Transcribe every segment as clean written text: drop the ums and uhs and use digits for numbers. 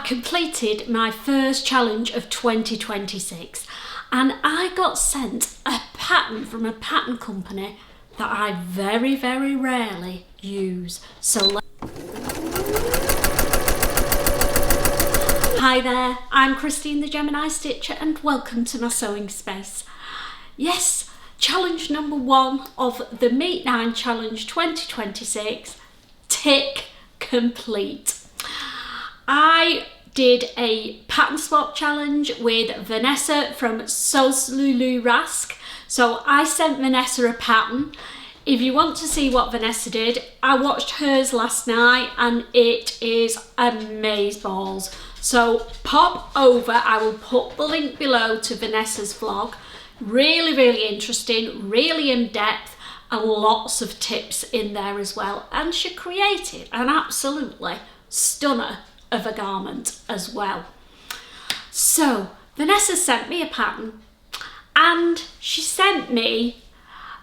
completed my first challenge of 2026 and I got sent a pattern from a pattern company that I very, very rarely use. Hi there, I'm Christine the Gemini Stitcher and welcome to my sewing space. Yes, challenge number 1 of the Meet 9 Challenge 2026, tick complete. I did a pattern swap challenge with Vanessa from LULURASC. So I sent Vanessa a pattern. If you want to see what Vanessa did, I watched hers last night and it is amazeballs. So pop over, I will put the link below to Vanessa's vlog. Really, really interesting, really in depth and lots of tips in there as well. And she created an absolutely stunner of a garment as well. So Vanessa sent me a pattern and she sent me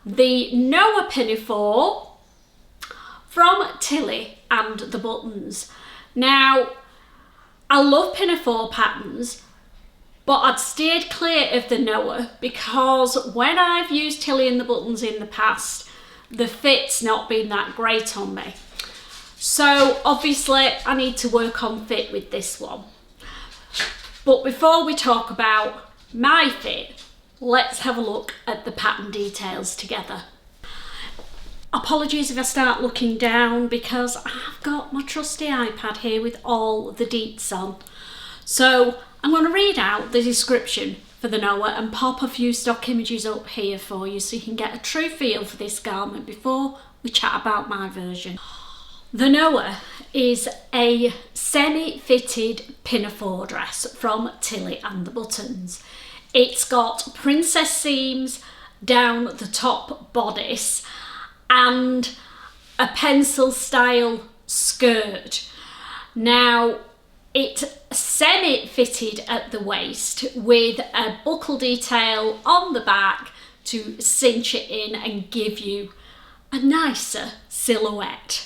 the Noa Pinafore from Tilly and the buttons. Now, I love pinafore patterns, but I'd steered clear of the Noa because when I've used Tilly and the buttons in the past, the fit's not been that great on me. So obviously I need to work on fit with this one. But before we talk about my fit, let's have a look at the pattern details together. Apologies if I start looking down because I've got my trusty iPad here with all the deets on. So I'm going to read out the description for the Noa and pop a few stock images up here for you so you can get a true feel for this garment before we chat about my version. The Noa is a semi-fitted pinafore dress from Tilly and the Buttons. It's got princess seams down the top bodice and a pencil style skirt. Now, it's semi-fitted at the waist with a buckle detail on the back to cinch it in and give you a nicer silhouette.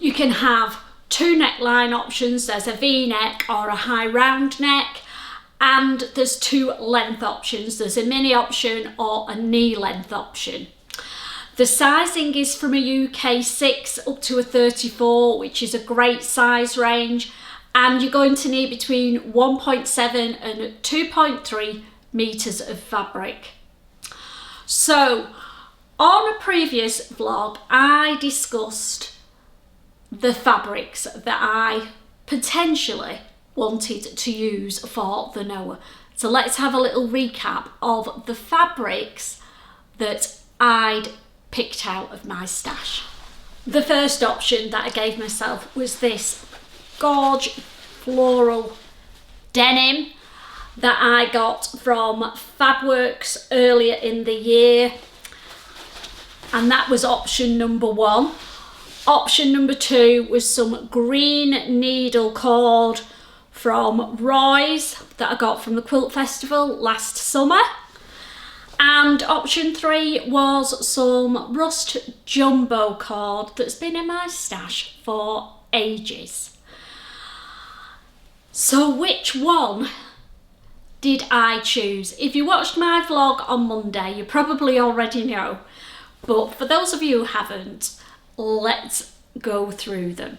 You can have 2 neckline options. There's a V-neck or a high round neck, and there's 2 length options. There's a mini option or a knee length option. The sizing is from a UK 6 up to a 34, which is a great size range, and you're going to need between 1.7 and 2.3 meters of fabric. So on a previous vlog, I discussed the fabrics that I potentially wanted to use for the Noa. So let's have a little recap of the fabrics that I'd picked out of my stash. The first option that I gave myself was this gorge floral denim that I got from Fabworks earlier in the year, and that was option number 1. Option number 2 was some green needle cord from Roy's that I got from the Quilt Festival last summer. And option 3 was some rust jumbo cord that's been in my stash for ages. So which one did I choose? If you watched my vlog on Monday, you probably already know. But for those of you who haven't, let's go through them.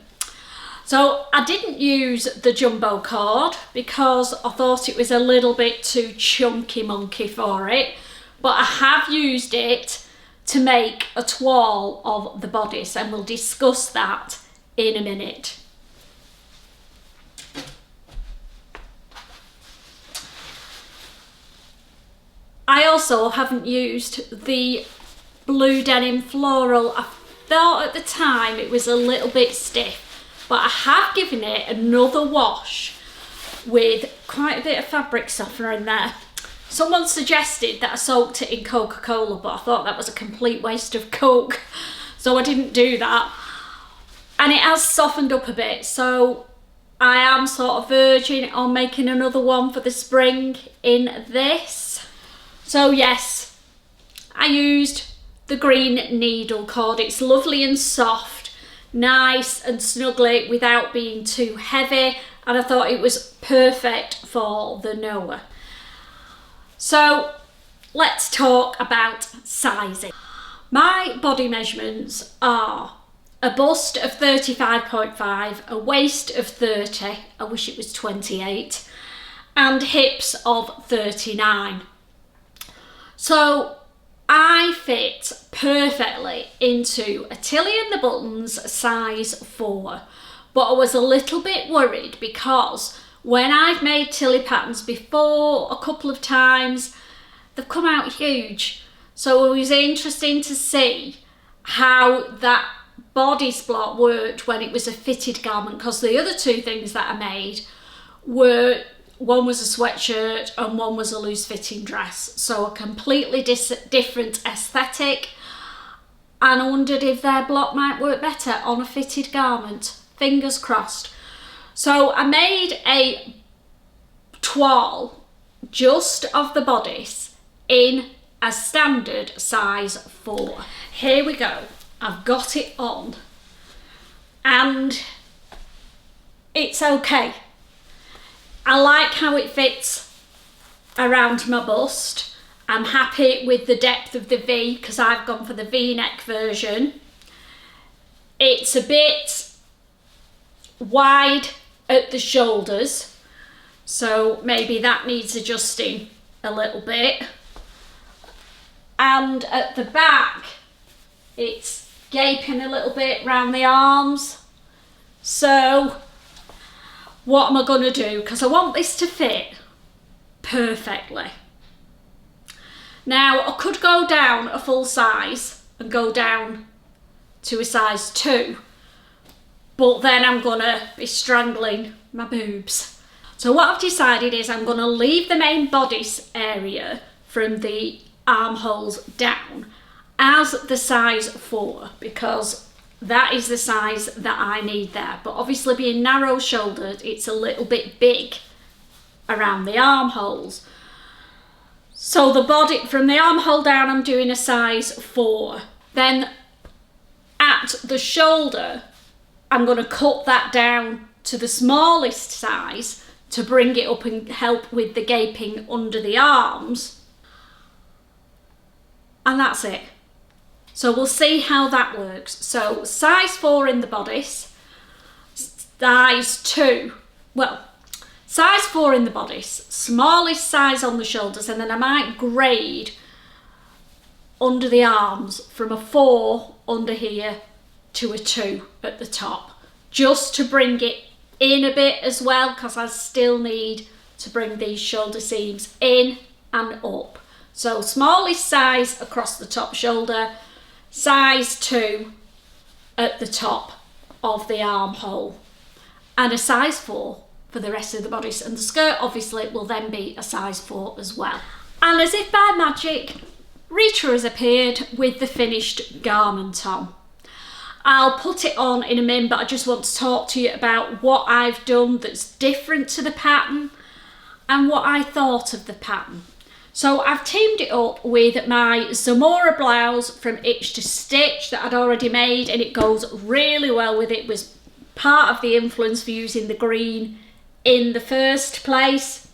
So I didn't use the jumbo cord because I thought it was a little bit too chunky monkey for it, but I have used it to make a toile of the bodice and we'll discuss that in a minute. I also haven't used the blue denim floral. I thought at the time it was a little bit stiff, but I have given it another wash with quite a bit of fabric softener in there. Someone suggested that I soaked it in Coca-Cola, but I thought that was a complete waste of Coke, so I didn't do that. And it has softened up a bit, so I am sort of verging on making another one for the spring in this. So yes, I used the green needle cord. It's lovely and soft, nice and snuggly without being too heavy, and I thought it was perfect for the Noa. So let's talk about sizing. My body measurements are a bust of 35.5, a waist of 30, I wish it was 28, and hips of 39. So I fit perfectly into a Tilly and the Buttons size 4, but I was a little bit worried because when I've made Tilly patterns before a couple of times, they've come out huge. So it was interesting to see how that body splot worked when it was a fitted garment, because the other two things that I made were, one was a sweatshirt and one was a loose fitting dress. So a completely different aesthetic, and I wondered if their block might work better on a fitted garment. Fingers crossed. So I made a toile just of the bodice in a standard size 4. Here we go. I've got it on and it's okay. I like how it fits around my bust. I'm happy with the depth of the V because I've gone for the V-neck version. It's a bit wide at the shoulders, so maybe that needs adjusting a little bit. And at the back, it's gaping a little bit round the arms. So what am I going to do? Because I want this to fit perfectly. Now, I could go down a full size and go down to a size 2, but then I'm going to be strangling my boobs. So what I've decided is I'm going to leave the main bodice area from the armholes down as the size 4, because that is the size that I need there. But obviously being narrow shouldered, it's a little bit big around the armholes. So the body, from the armhole down, I'm doing a size 4. Then at the shoulder, I'm going to cut that down to the smallest size to bring it up and help with the gaping under the arms. And that's it. So we'll see how that works. So size 4 in the bodice, size 2, well, size 4 in the bodice, smallest size on the shoulders, and then I might grade under the arms from a 4 under here to a 2 at the top, just to bring it in a bit as well, because I still need to bring these shoulder seams in and up. So smallest size across the top shoulder, size 2 at the top of the armhole, and a size 4 for the rest of the bodice, and the skirt obviously will then be a size 4 as well. And as if by magic, Rita has appeared with the finished garment on. I'll put it on in a minute, but I just want to talk to you about what I've done that's different to the pattern and what I thought of the pattern. So I've teamed it up with my Zamora blouse from Itch to Stitch that I'd already made, and it goes really well with it. It was part of the influence for using the green in the first place.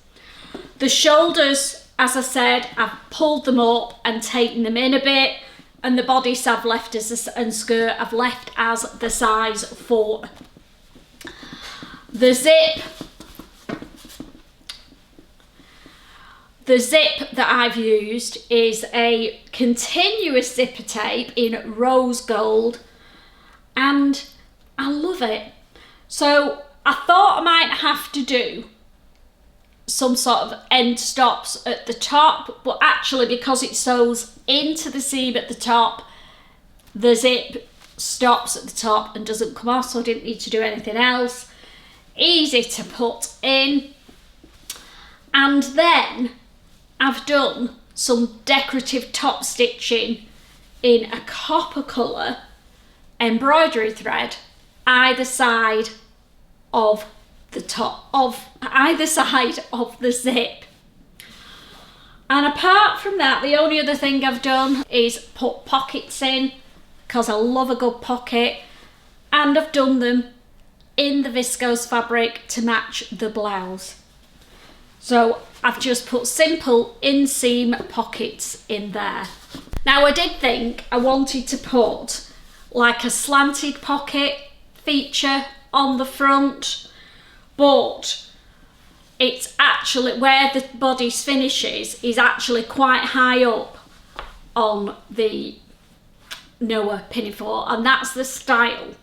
The shoulders, as I said, I've pulled them up and taken them in a bit, and the bodice I've left as and skirt I've left as the size 4. The zip that I've used is a continuous zipper tape in rose gold, and I love it. So I thought I might have to do some sort of end stops at the top, but actually because it sews into the seam at the top, the zip stops at the top and doesn't come off, so I didn't need to do anything else. Easy to put in. And then I've done some decorative top stitching in a copper colour embroidery thread either side of the top of either side of the zip. And apart from that, the only other thing I've done is put pockets in, because I love a good pocket, and I've done them in the viscose fabric to match the blouse. So I've just put simple inseam pockets in there. Now I did think I wanted to put like a slanted pocket feature on the front, but it's actually where the bodice finishes is actually quite high up on the Noa Pinafore, and that's the style.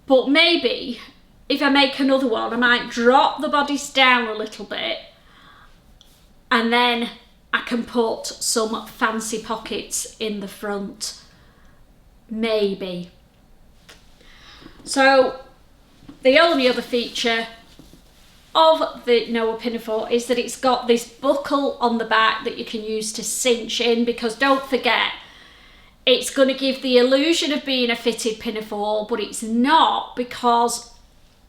But maybe if I make another one, I might drop the bodice down a little bit and then I can put some fancy pockets in the front, maybe. So the only other feature of the Noa Pinafore is that it's got this buckle on the back that you can use to cinch in, because don't forget, it's going to give the illusion of being a fitted pinafore, but it's not, because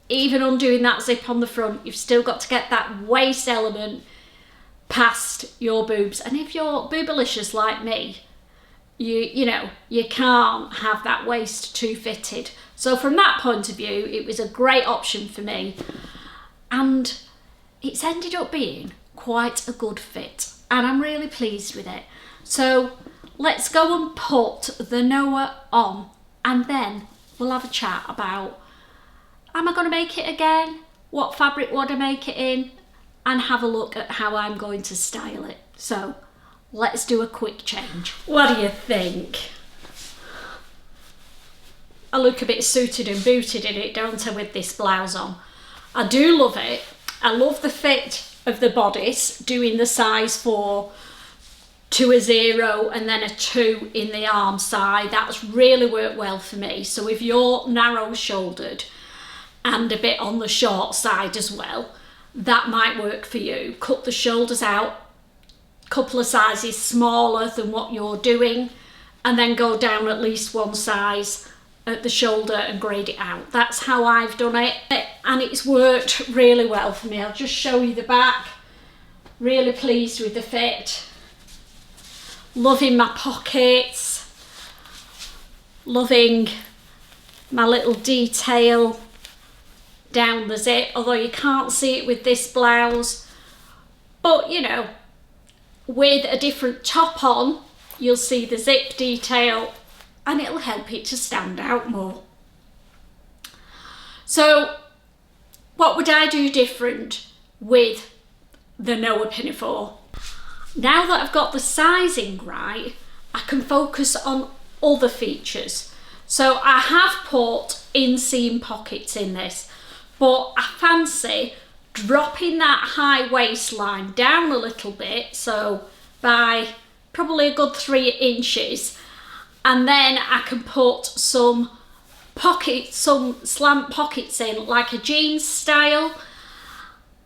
even undoing that zip on the front, you've still got to get that waist element past your boobs. And if you're boobalicious like me, you know, you can't have that waist too fitted. So from that point of view, it was a great option for me. And it's ended up being quite a good fit, and I'm really pleased with it. So let's go and put the Noa on, and then we'll have a chat about, am I going to make it again? What fabric would I make it in? And have a look at how I'm going to style it. So let's do a quick change. What do you think? I look a bit suited and booted in it, don't I, with this blouse on? I do love it. I love the fit of the bodice, doing the size 4 to a 0 and then a 2 in the arm side. That's really worked well for me. So if you're narrow shouldered and a bit on the short side as well, that might work for you. Cut the shoulders out a couple of sizes smaller than what you're doing, and then go down at least one size at the shoulder and grade it out. That's how I've done it, and it's worked really well for me. I'll just show you the back. Really pleased with the fit. Loving my pockets. Loving my little detail down the zip, although you can't see it with this blouse. But you know, with a different top on, you'll see the zip detail, and it'll help it to stand out more. So what would I do different with the Noa Pinafore? Now that I've got the sizing right, I can focus on other features. So I have put inseam pockets in this, but I fancy dropping that high waistline down a little bit, so by probably a good 3 inches, and then I can put some pockets, some slant pockets in, like a jeans style,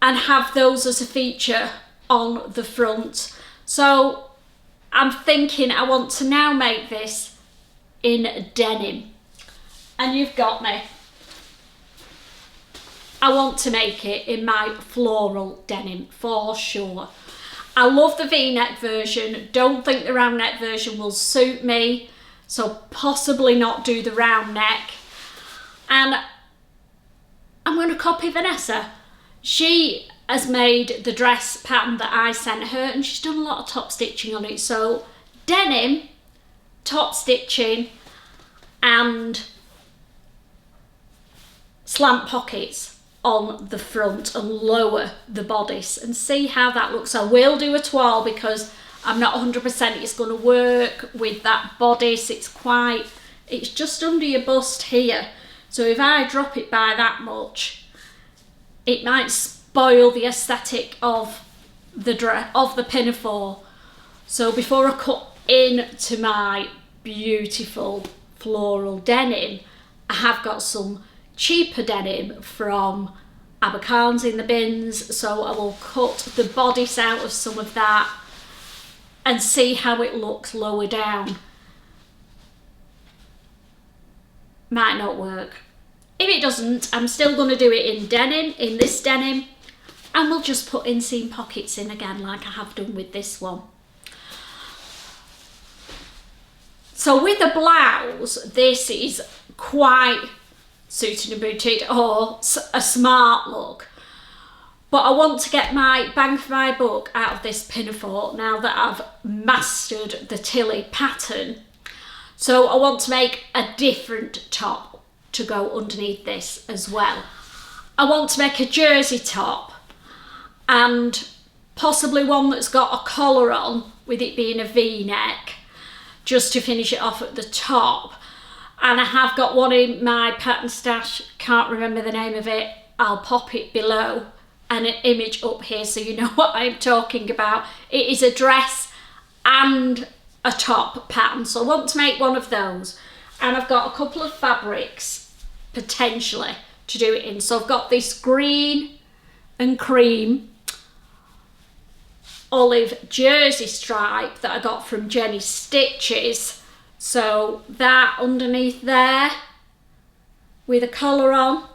and have those as a feature on the front. So I'm thinking I want to now make this in denim, and you've got me. I want to make it in my floral denim for sure. I love the V-neck version. Don't think the round neck version will suit me, so possibly not do the round neck. And I'm going to copy Vanessa. She has made the dress pattern that I sent her, and she's done a lot of top stitching on it. So denim, top stitching, and slant pockets on the front and lower the bodice, and see how that looks. I will do a toile because I'm not 100% it's going to work with that bodice. It's just under your bust here, so if I drop it by that much, it might spoil the aesthetic of the pinafore. So before I cut into my beautiful floral denim, I have got some cheaper denim from Abercarn's in the bins, so I will cut the bodice out of some of that and see how it looks lower down. Might not work. If it doesn't, I'm still going to do it in denim, in this denim, and we'll just put inseam pockets in again like I have done with this one. So with the blouse, this is quite suited and booted or a smart look. But I want to get my bang for my buck out of this pinafore now that I've mastered the Tilly pattern. So I want to make a different top to go underneath this as well. I want to make a jersey top and possibly one that's got a collar on with it being a V-neck just to finish it off at the top. And I have got one in my pattern stash, can't remember the name of it, I'll pop it below, and an image up here so you know what I'm talking about. It is a dress and a top pattern, so I want to make one of those. And I've got a couple of fabrics potentially to do it in. So I've got this green and cream olive jersey stripe that I got from Jenny Stitches. So that underneath there with a collar on,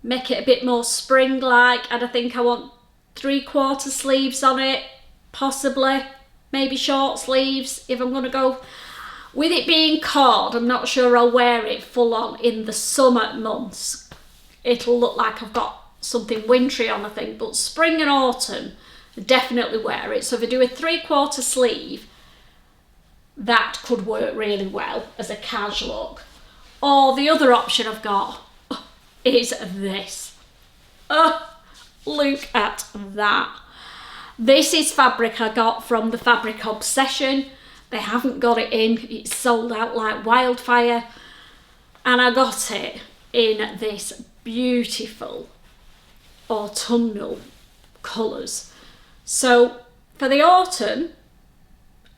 make it a bit more spring-like, and I think I want 3/4 sleeves on it, possibly, maybe short sleeves if I'm going to go. With it being cold, I'm not sure I'll wear it full on in the summer months. It'll look like I've got something wintry on, I think, but spring and autumn, I definitely wear it. So if I do a 3/4 sleeve, that could work really well as a casual look. Or the other option I've got is this. Oh, look at that. This is fabric I got from the Fabric Obsession. They haven't got it in, it's sold out like wildfire. And I got it in this beautiful autumnal colours. So for the autumn,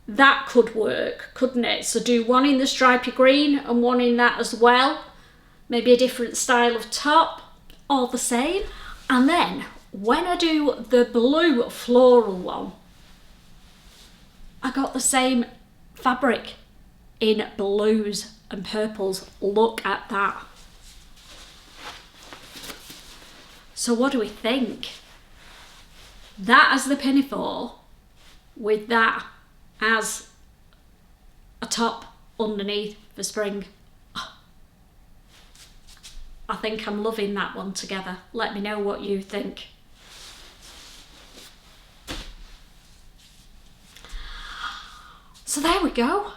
that could work, couldn't it? So do one in the stripy green and one in that as well. Maybe a different style of top or the same. And then when I do the blue floral one, I got the same fabric in blues and purples. Look at that. So what do we think? That as the pinafore with that as a top underneath for spring. I think I'm loving that one together. Let me know what you think. So there we go.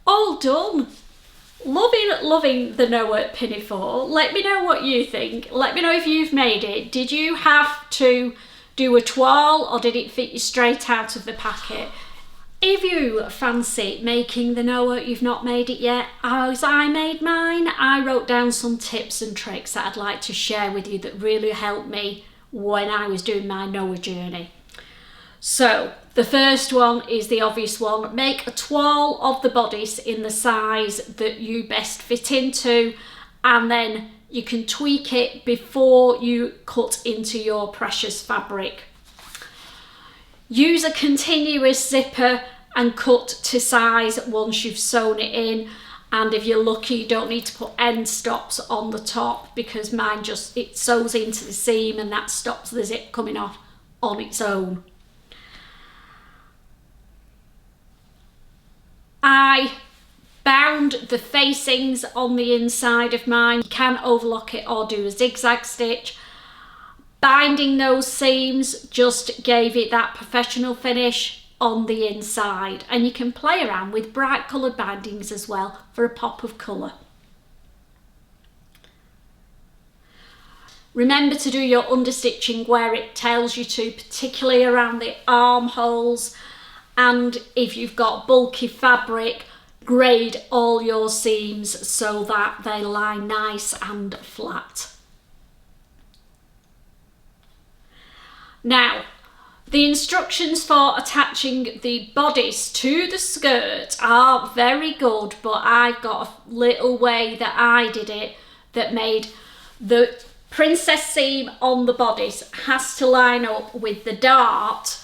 All done. Loving the Noa Pinafore. Let me know what you think. Let me know if you've made it. Did you have to do a toile or did it fit you straight out of the packet? If you fancy making the Noa, you've not made it yet, as I made mine, I wrote down some tips and tricks that I'd like to share with you that really helped me when I was doing my Noa journey. So the first one is the obvious one. Make a toile of the bodice in the size that you best fit into, and then you can tweak it before you cut into your precious fabric. Use a continuous zipper and cut to size once you've sewn it in, and if you're lucky you don't need to put end stops on the top, because mine just, it sews into the seam and that stops the zip coming off on its own. I bound the facings on the inside of mine. You can overlock it or do a zigzag stitch. Binding those seams just gave it that professional finish on the inside, and you can play around with bright coloured bindings as well for a pop of colour. Remember to do your understitching where it tells you to, particularly around the armholes, and if you've got bulky fabric, grade all your seams so that they lie nice and flat. Now, the instructions for attaching the bodice to the skirt are very good, but I've got a little way that I did it that made the princess seam on the bodice has to line up with the dart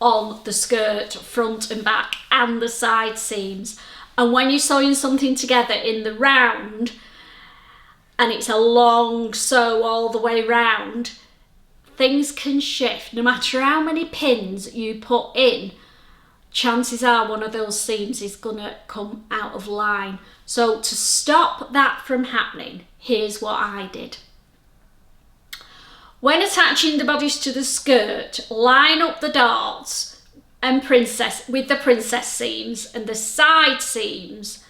on the skirt, front and back, and the side seams. And when you're sewing something together in the round, and it's a long sew all the way round, things can shift. No matter how many pins you put in, chances are one of those seams is gonna come out of line. So to stop that from happening, here's what I did. When attaching the bodice to the skirt, line up the darts and with the princess seams and the side seams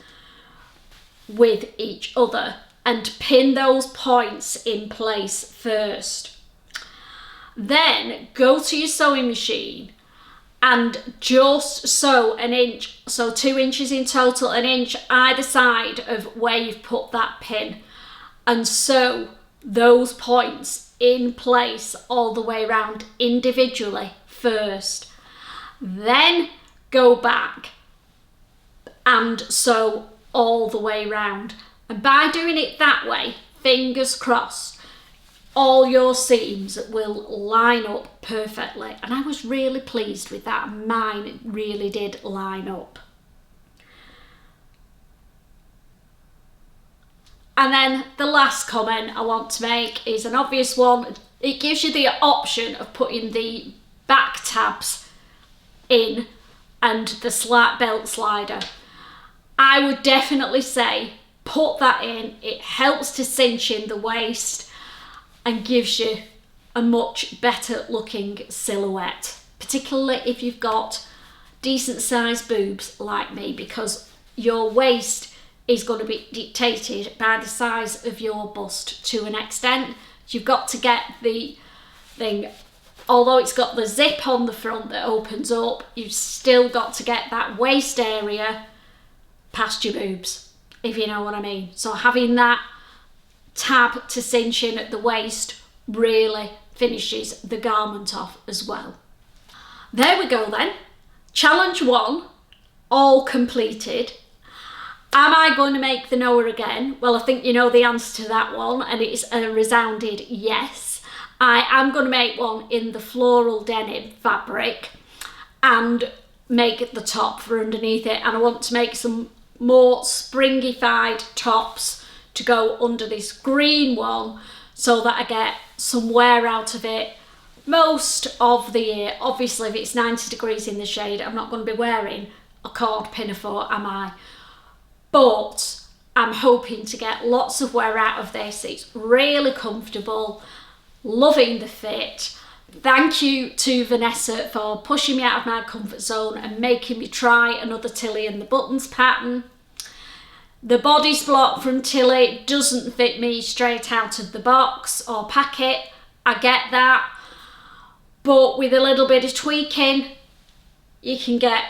with each other, and pin those points in place first. Then go to your sewing machine and just sew an inch, so 2 inches in total, an inch either side of where you've put that pin, and sew those points in place all the way around individually first. Then go back and sew all the way round. And by doing it that way, fingers crossed, all your seams will line up perfectly. And I was really pleased with that. Mine really did line up. And then the last comment I want to make is an obvious one. It gives you the option of putting the back tabs in and the belt slider. I would definitely say put that in. It helps to cinch in the waist and gives you a much better looking silhouette, particularly if you've got decent sized boobs like me, because your waist is going to be dictated by the size of your bust to an extent. You've got to get the thing, although it's got the zip on the front that opens up, you've still got to get that waist area past your boobs, if you know what I mean. So having that tab to cinch in at the waist really finishes the garment off as well. There we go then. Challenge 1, all completed. Am I going to make the Noa again? Well, I think you know the answer to that one, and it's a resounding yes. I am going to make one in the floral denim fabric and make the top for underneath it, and I want to make some more springified tops to go under this green one so that I get some wear out of it most of the year. Obviously, if it's 90 degrees in the shade, I'm not going to be wearing a cord pinafore, am I? But I'm hoping to get lots of wear out of this. It's really comfortable, loving the fit. Thank you to Vanessa for pushing me out of my comfort zone and making me try another Tilly and the Buttons pattern. The bodice block from Tilly doesn't fit me straight out of the box or packet. I get that. But with a little bit of tweaking, you can get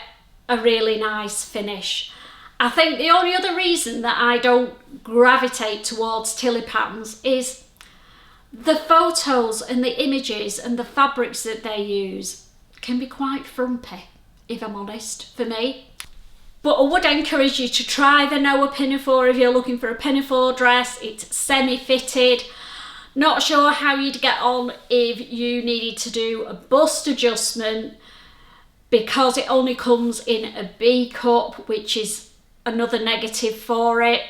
a really nice finish. I think the only other reason that I don't gravitate towards Tilly patterns is the photos and the images and the fabrics that they use can be quite frumpy, if I'm honest, for me. But I would encourage you to try the Noa Pinafore if you're looking for a pinafore dress. It's semi-fitted. Not sure how you'd get on if you needed to do a bust adjustment, because it only comes in a B cup, which is another negative for it.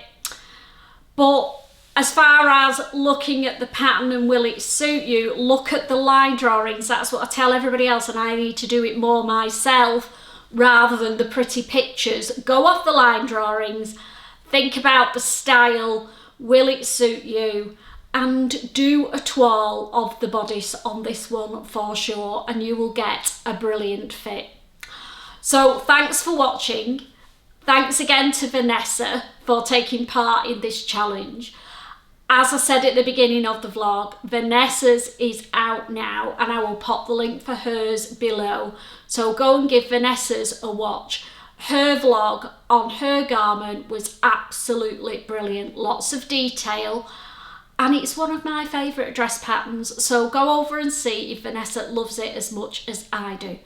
But as far as looking at the pattern and will it suit you, look at the line drawings. That's what I tell everybody else, and I need to do it more myself rather than the pretty pictures. Go off the line drawings, think about the style, will it suit you, and do a toile of the bodice on this one for sure, and you will get a brilliant fit. So thanks for watching. Thanks again to Vanessa for taking part in this challenge. As I said at the beginning of the vlog, Vanessa's is out now, and I will pop the link for hers below. So go and give Vanessa's a watch. Her vlog on her garment was absolutely brilliant. Lots of detail, and it's one of my favourite dress patterns. So go over and see if Vanessa loves it as much as I do.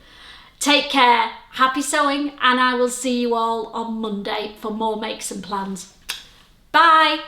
Take care, happy sewing, and I will see you all on Monday for more makes and plans. Bye!